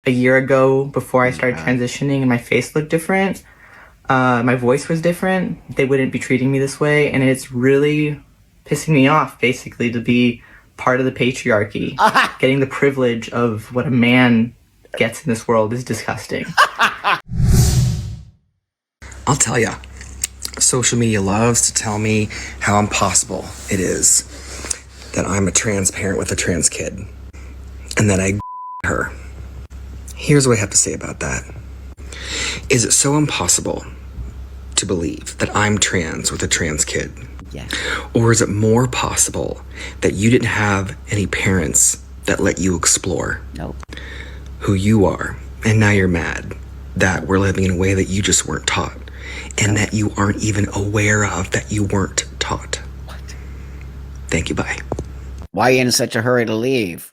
a year ago before I Oh my started God. transitioning and my face looked different. My voice was different. They wouldn't be treating me this way, and it's really pissing me off, basically, to be part of the patriarchy. Getting the privilege of what a man gets in this world is disgusting. I'll tell ya, social media loves to tell me how impossible it is that I'm a trans parent with a trans kid and that I her. Here's what I have to say about that. Is it so impossible to believe that I'm trans with a trans kid? Yeah. Or is it more possible that you didn't have any parents that let you explore Nope. who you are, and now you're mad that we're living in a way that you just weren't taught, and that you aren't even aware of that you weren't taught? What? Thank you, bye. Why are you in such a hurry to leave?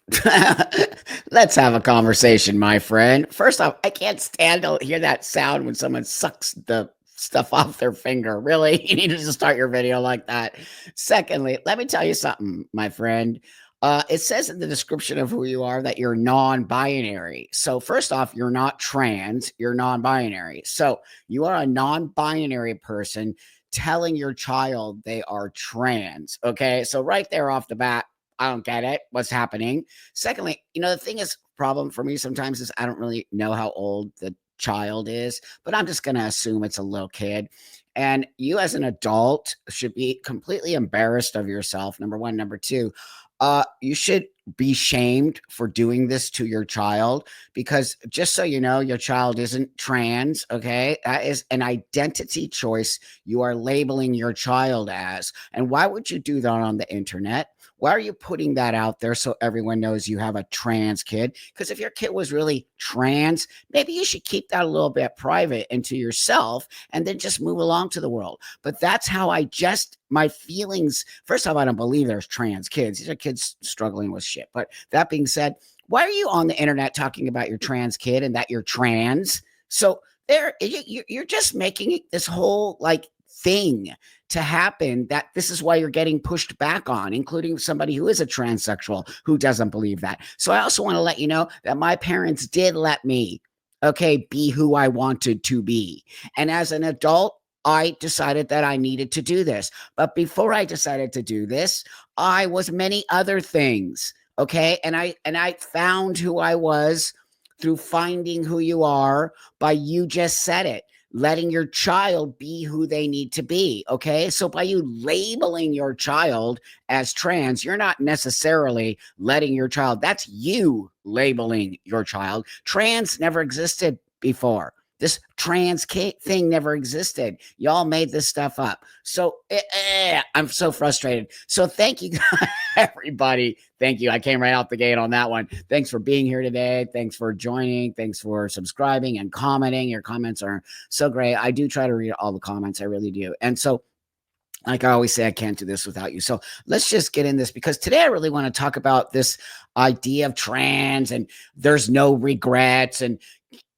Let's have a conversation, my friend. First off, I can't stand to hear that sound when someone sucks the stuff off their finger. Really? You need to just start your video like that. Secondly, let me tell you something, my friend. It says in the description of who you are that you're non-binary. So first off, you're not trans, you're non-binary. So you are a non-binary person telling your child they are trans. Okay. So right there off the bat, I don't get it. What's happening? Secondly, the thing is, problem for me sometimes is I don't really know how old the child is, but I'm just going to assume it's a little kid. And you, as an adult, should be completely embarrassed of yourself. Number one. Number two, you should be shamed for doing this to your child, because just so you know, your child isn't trans. Okay. That is an identity choice you are labeling your child as. And why would you do that on the internet? Why are you putting that out there so everyone knows you have a trans kid? Because if your kid was really trans, maybe you should keep that a little bit private and to yourself, and then just move along to the world. But that's how my feelings. First off, I don't believe there's trans kids. These are kids struggling with shit. But that being said, why are you on the internet talking about your trans kid and that you're trans? So you're just making this whole thing to happen, that this is why you're getting pushed back on, including somebody who is a transsexual who doesn't believe that. So I also want to let you know that my parents did let me, okay, be who I wanted to be. And as an adult, I decided that I needed to do this. But before I decided to do this, I was many other things. Okay. And I found who I was through finding who you are by, you just said it, letting your child be who they need to be. Okay. So by you labeling your child as trans, you're not necessarily letting your child, that's you labeling your child. Trans never existed before. This trans thing never existed. Y'all made this stuff up. So I'm so frustrated. So thank you, everybody. Thank you. I came right out the gate on that one. Thanks for being here today. Thanks for joining. Thanks for subscribing and commenting. Your comments are so great. I do try to read all the comments. I really do. And so, like I always say, I can't do this without you. So let's just get in this, because today I really want to talk about this idea of trans, and there's no regrets, and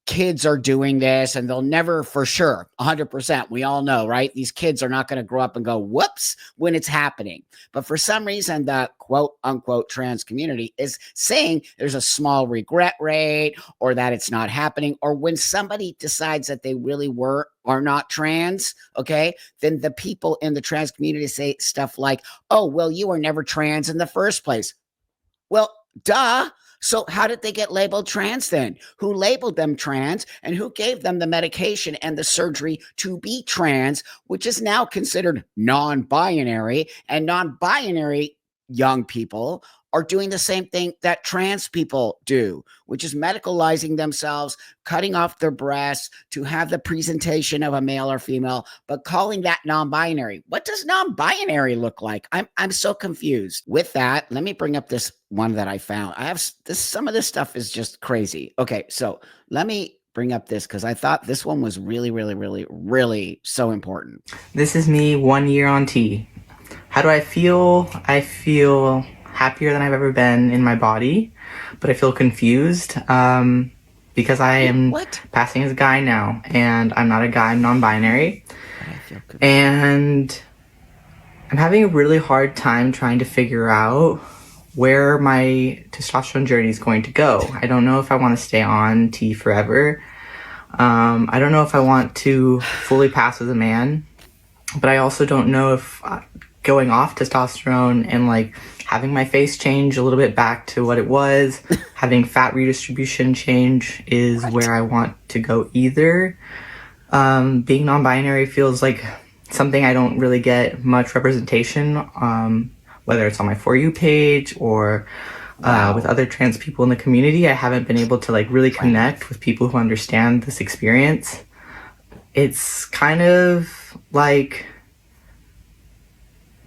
kids are doing this and they'll never, for sure, 100%, we all know, right? These kids are not going to grow up and go, whoops, when it's happening. But for some reason, the quote unquote trans community is saying there's a small regret rate, or that it's not happening, or when somebody decides that they really were or not trans, okay, then the people in the trans community say stuff like, oh, well, you were never trans in the first place. Well, duh. So how did they get labeled trans then? Who labeled them trans, and who gave them the medication and the surgery to be trans, which is now considered non-binary, and non-binary young people are doing the same thing that trans people do, which is medicalizing themselves, cutting off their breasts to have the presentation of a male or female, but calling that non-binary. What does non-binary look like? I'm so confused. With that, let me bring up this one that I found. I have this, some of this stuff is just crazy. Okay, so let me bring up this, because I thought this one was really, really, really, really so important. This is me 1 year on T. How do I feel? I feel happier than I've ever been in my body, but I feel confused because I am passing as a guy now, and I'm not a guy, I'm non-binary. And I'm having a really hard time trying to figure out where my testosterone journey is going to go. I don't know if I want to stay on T forever. I don't know if I want to fully pass as a man, but I also don't know if going off testosterone and like having my face change a little bit back to what it was, having fat redistribution change is where I want to go either. Being non-binary feels like something I don't really get much representation, whether it's on my For You page or with other trans people in the community. I haven't been able to like really connect with people who understand this experience. It's kind of like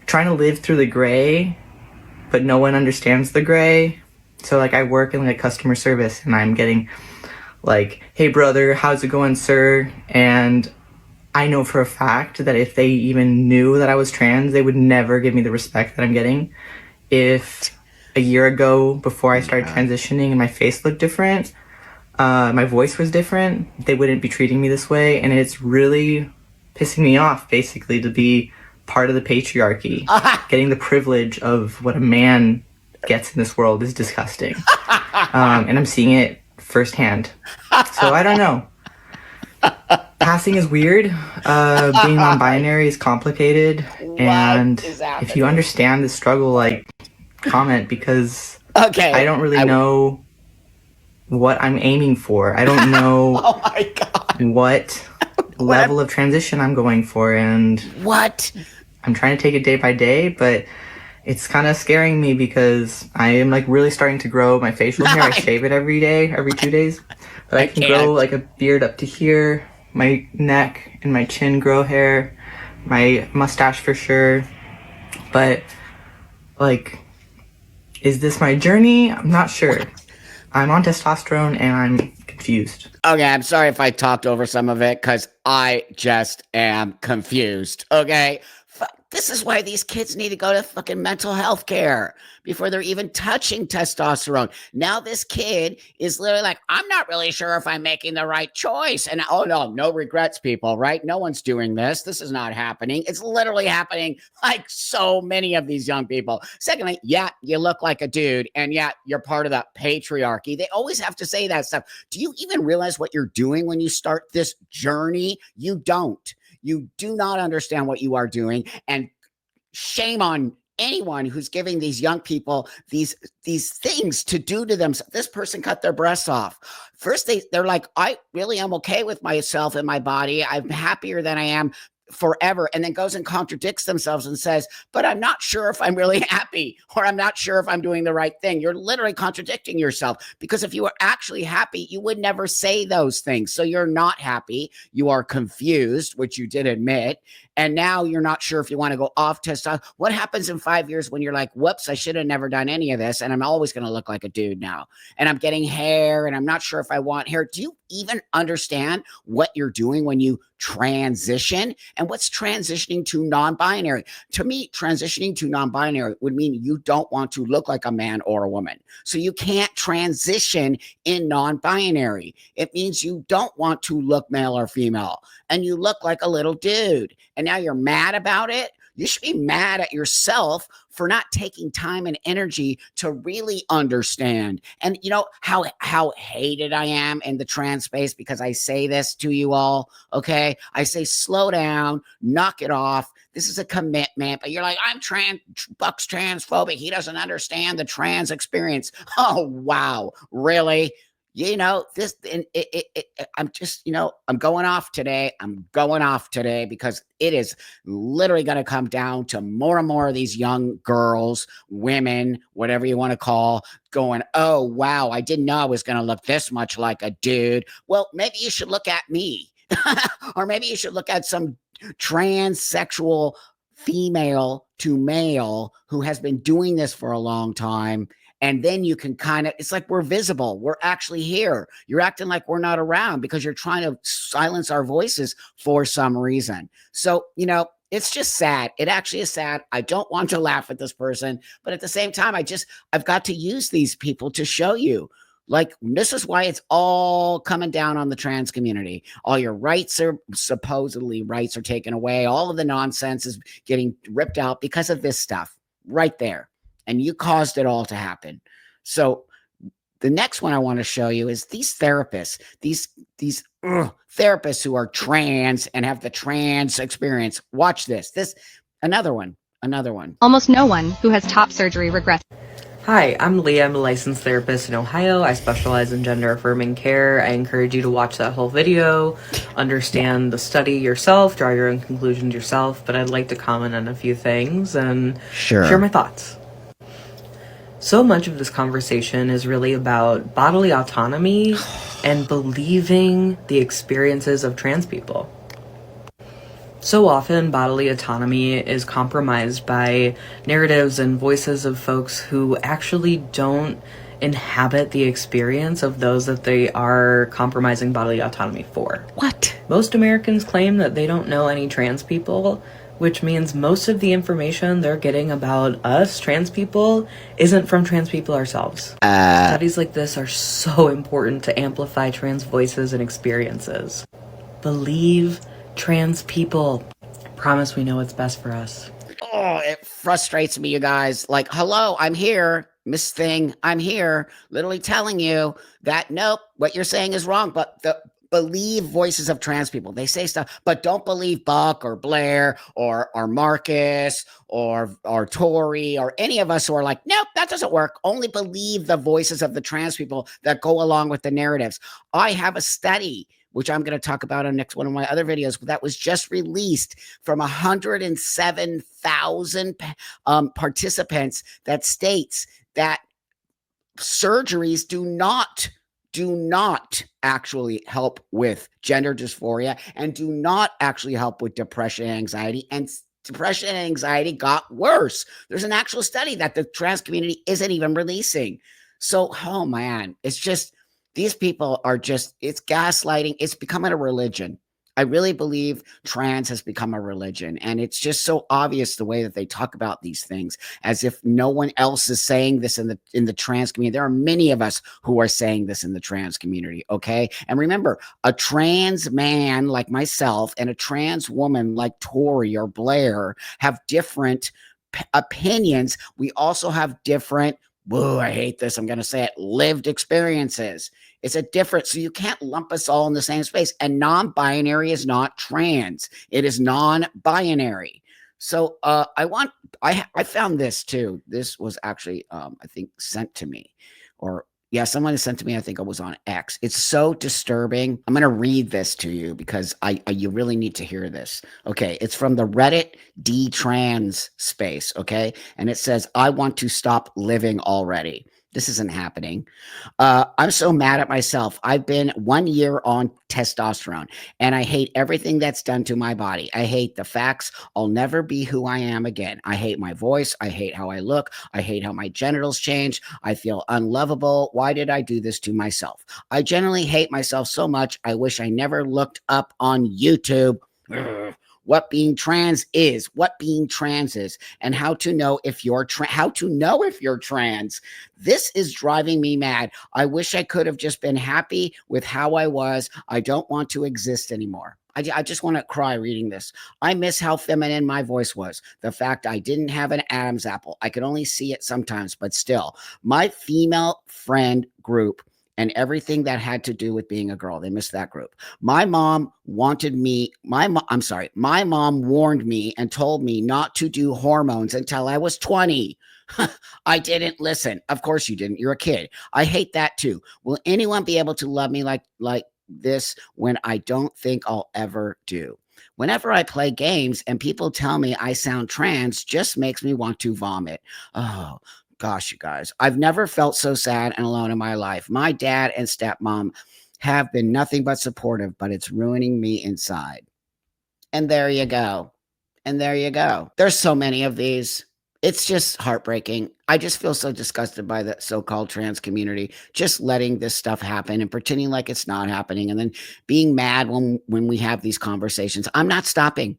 trying to live through the gray, but no one understands the gray. So like I work in like customer service and I'm getting like, hey brother, how's it going, sir? And I know for a fact that if they even knew that I was trans, they would never give me the respect that I'm getting. If a year ago, before I started transitioning and my face looked different, my voice was different, they wouldn't be treating me this way. And it's really pissing me off, basically, to be part of the patriarchy. Getting the privilege of what a man gets in this world is disgusting. And I'm seeing it firsthand. So I don't know. Passing is weird. Being non-binary is complicated. And if you understand the struggle, like, comment, because I don't really know what I'm aiming for. I don't know Oh my God. what level of transition I'm going for, and I'm trying to take it day by day, but it's kind of scaring me because I am like really starting to grow my facial hair. I shave it every day, every 2 days, but I can grow like a beard up to here, my neck and my chin grow hair, my mustache for sure, but like, is this my journey? I'm not sure. I'm on testosterone and I'm confused. Okay, I'm sorry if I talked over some of it because I just am confused. Okay, this is why these kids need to go to fucking mental health care before they're even touching testosterone. Now this kid is literally like, I'm not really sure if I'm making the right choice. And oh no regrets, people, right? No one's doing this. This is not happening. It's literally happening like so many of these young people. Secondly, yeah, you look like a dude, and yeah, you're part of that patriarchy. They always have to say that stuff. Do you even realize what you're doing when you start this journey? You don't. You do not understand what you are doing, and shame on anyone who's giving these young people these things to do to them. This person cut their breasts off. First, they're like, I really am okay with myself and my body. I'm happier than I am forever, and then goes and contradicts themselves and says, but I'm not sure if I'm really happy, or I'm not sure if I'm doing the right thing. You're literally contradicting yourself, because if you were actually happy, you would never say those things. So you're not happy, you are confused, which you did admit, and now you're not sure if you want to go off testosterone. What happens in 5 years when you're like, whoops, I should have never done any of this, and I'm always going to look like a dude now, and I'm getting hair, and I'm not sure if I want hair? Do you even understand what you're doing when you transition? And what's transitioning to non-binary? To me, transitioning to non-binary would mean you don't want to look like a man or a woman. So you can't transition in non-binary. It means you don't want to look male or female, and you look like a little dude. And now you're mad about it? You should be mad at yourself for not taking time and energy to really understand. And you know how hated I am in the trans space because I say this to you all, okay? I say, slow down, knock it off. This is a commitment. But you're like, Buck's transphobic. He doesn't understand the trans experience. Oh, wow. Really? You know, this, and I'm just, I'm going off today. I'm going off today because it is literally going to come down to more and more of these young girls, women, whatever you want to call, going, oh, wow, I didn't know I was going to look this much like a dude. Well, maybe you should look at me. Or maybe you should look at some transsexual female to male who has been doing this for a long time. And then you can kind of, it's like we're visible. We're actually here. You're acting like we're not around because you're trying to silence our voices for some reason. So, it's just sad. It actually is sad. I don't want to laugh at this person, but at the same time, I've got to use these people to show you. Like, this is why it's all coming down on the trans community. All your rights are rights are taken away. All of the nonsense is getting ripped out because of this stuff right there. and you caused it all to happen. So the next one I want to show you is these therapists, these therapists who are trans and have the trans experience. Watch this. Another one. Almost no one who has top surgery regrets. Hi, I'm Leah. I'm a licensed therapist in Ohio. I specialize in gender affirming care. I encourage you to watch that whole video, understand the study yourself, draw your own conclusions yourself, but I'd like to comment on a few things and share my thoughts. So much of this conversation is really about bodily autonomy and believing the experiences of trans people. So often, bodily autonomy is compromised by narratives and voices of folks who actually don't inhabit the experience of those that they are compromising bodily autonomy for. What? Most Americans claim that they don't know any trans people, which means most of the information they're getting about us, trans people, isn't from trans people ourselves. Studies like this are so important to amplify trans voices and experiences. Believe trans people. Promise we know what's best for us. Oh, it frustrates me, you guys. Like, hello, I'm here. Miss Thing, I'm here. Literally telling you that, nope, what you're saying is wrong. But believe voices of trans people. They say stuff, but don't believe Buck or Blair or Marcus or Tori or any of us who are like, nope, that doesn't work. Only believe the voices of the trans people that go along with the narratives. I have a study, which I'm going to talk about on next one of my other videos, that was just released from 107,000 participants that states that surgeries do not actually help with gender dysphoria and do not actually help with depression and anxiety. And depression and anxiety got worse. There's an actual study that the trans community isn't even releasing. So, oh man, it's just, these people are just, it's gaslighting. It's becoming a religion. I really believe trans has become a religion. And it's just so obvious the way that they talk about these things, as if no one else is saying this in the trans community. There are many of us who are saying this in the trans community. Okay. And remember, a trans man like myself and a trans woman like Tori or Blair have different opinions. We also have different, whoa, I hate this, I'm going to say it, lived experiences. It's a different, so you can't lump us all in the same space. And non-binary is not trans. It is non-binary. So I found this too. This was actually, I think, sent to me, or yeah, someone sent to me. I think it was on X. It's so disturbing. I'm going to read this to you because you really need to hear this. Okay. It's from the Reddit D-trans space. Okay. And it says, I want to stop living already. This isn't happening. I'm so mad at myself. I've been 1 year on testosterone and I hate everything that's done to my body. I hate the facts. I'll never be who I am again. I hate my voice. I hate how I look. I hate how my genitals change. I feel unlovable. Why did I do this to myself? I generally hate myself so much. I wish I never looked up on YouTube what being trans is, and how to know if you're trans. This is driving me mad. I wish I could have just been happy with how I was. I don't want to exist anymore. I just want to cry reading this. I miss how feminine my voice was. The fact I didn't have an Adam's apple. I could only see it sometimes, but still. My female friend group and everything that had to do with being a girl. They missed that group. My mom warned me and told me not to do hormones until I was 20. I didn't listen. Of course you didn't. You're a kid. I hate that too. Will anyone be able to love me like this when I don't think I'll ever do? Whenever I play games and people tell me I sound trans, just makes me want to vomit. Oh, gosh, you guys, I've never felt so sad and alone in my life. My dad and stepmom have been nothing but supportive, but it's ruining me inside. And there you go. There's so many of these. It's just heartbreaking. I just feel so disgusted by the so-called trans community, just letting this stuff happen and pretending like it's not happening and then being mad when we have these conversations. I'm not stopping.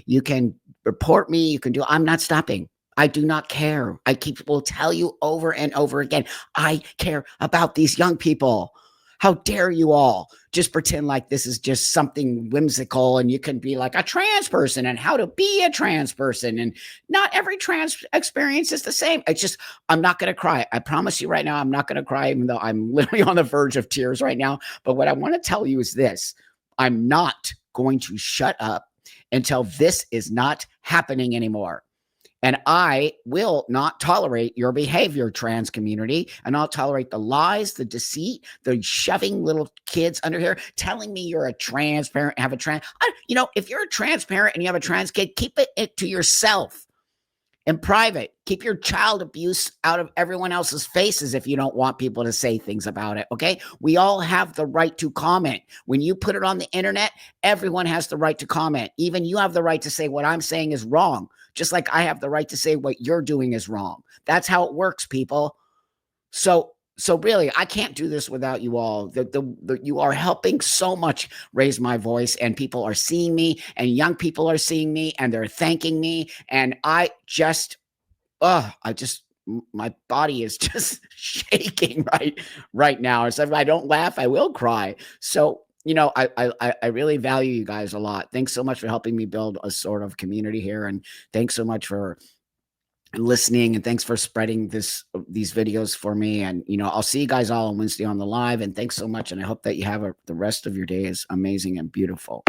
You can report me. I'm not stopping. I do not care. Will tell you over and over again, I care about these young people. How dare you all just pretend like this is just something whimsical and you can be like a trans person and how to be a trans person. And not every trans experience is the same. It's just, I'm not going to cry. I promise you right now, I'm not going to cry, even though I'm literally on the verge of tears right now. But what I want to tell you is this: I'm not going to shut up until this is not happening anymore. And I will not tolerate your behavior, trans community. And I'll tolerate the lies, the deceit, the shoving little kids under here, telling me you're a trans parent, have a trans. If you're a trans parent and you have a trans kid, keep it to yourself in private. Keep your child abuse out of everyone else's faces if you don't want people to say things about it, okay? We all have the right to comment. When you put it on the internet, everyone has the right to comment. Even you have the right to say what I'm saying is wrong, just like I have the right to say what you're doing is wrong. That's how it works, people. So really, I can't do this without you all. You are helping so much raise my voice, and people are seeing me, and young people are seeing me, and they're thanking me. And my body is just shaking right now. So if I don't laugh, I will cry. So, I really value you guys a lot. Thanks so much for helping me build a sort of community here. And thanks so much for listening, and thanks for spreading these videos for me. And I'll see you guys all on Wednesday on the live, and thanks so much, and I hope that you have the rest of your day is amazing and beautiful.